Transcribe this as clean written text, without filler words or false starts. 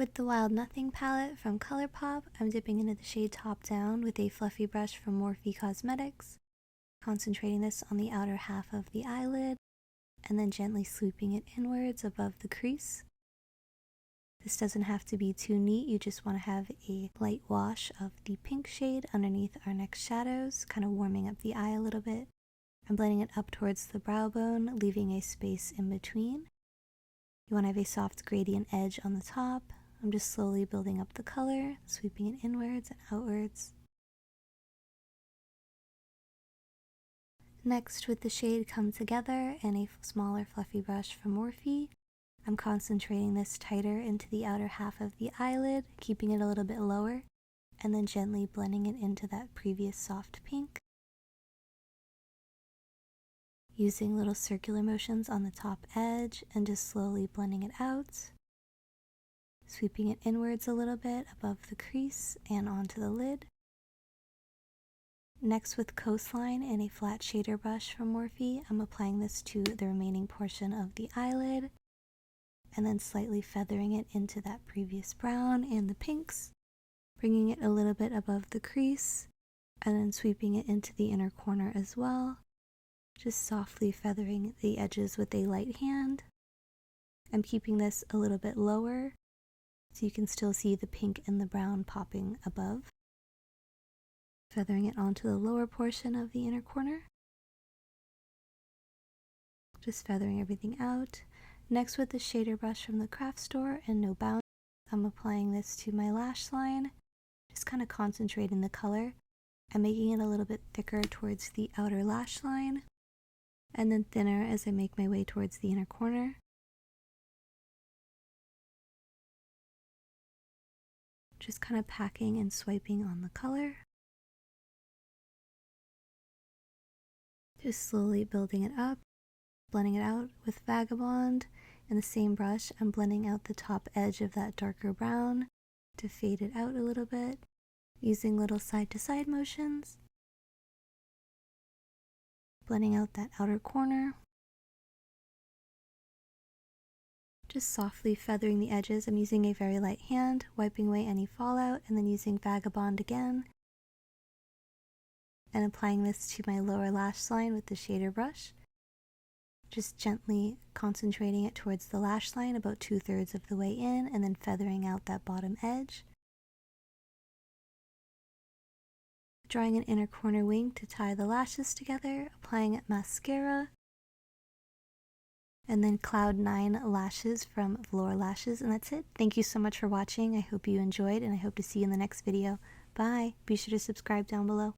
With the Wild Nothing palette from Colourpop, I'm dipping into the shade Top Down with a fluffy brush from Morphe Cosmetics, concentrating this on the outer half of the eyelid, and then gently sweeping it inwards above the crease. This doesn't have to be too neat, you just want to have a light wash of the pink shade underneath our next shadows, kind of warming up the eye a little bit. I'm blending it up towards the brow bone, leaving a space in between. You want to have a soft gradient edge on the top. I'm just slowly building up the color, sweeping it inwards and outwards. Next, with the shade Come Together and a smaller fluffy brush from Morphe, I'm concentrating this tighter into the outer half of the eyelid, keeping it a little bit lower, and then gently blending it into that previous soft pink. Using little circular motions on the top edge and just slowly blending it out. Sweeping it inwards a little bit above the crease and onto the lid. Next, with Coastline and a flat shader brush from Morphe, I'm applying this to the remaining portion of the eyelid and then slightly feathering it into that previous brown and the pinks, bringing it a little bit above the crease and then sweeping it into the inner corner as well, just softly feathering the edges with a light hand. I'm keeping this a little bit lower so you can still see the pink and the brown popping above. Feathering it onto the lower portion of the inner corner. Just feathering everything out. Next, with the shader brush from the craft store and No Bounds, I'm applying this to my lash line, just kind of concentrating the color and making it a little bit thicker towards the outer lash line, and then thinner as I make my way towards the inner corner. Just kind of packing and swiping on the color. Just slowly building it up, blending it out with Vagabond. In the same brush, I'm blending out the top edge of that darker brown to fade it out a little bit, using little side-to-side motions. Blending out that outer corner. Just softly feathering the edges. I'm using a very light hand, wiping away any fallout, and then using Vagabond again. And applying this to my lower lash line with the shader brush. Just gently concentrating it towards the lash line about 2/3 of the way in, and then feathering out that bottom edge. Drawing an inner corner wing to tie the lashes together, applying mascara. And then Cloud 9 lashes from Velour Lashes, and that's it. Thank you so much for watching. I hope you enjoyed, and I hope to see you in the next video. Bye! Be sure to subscribe down below.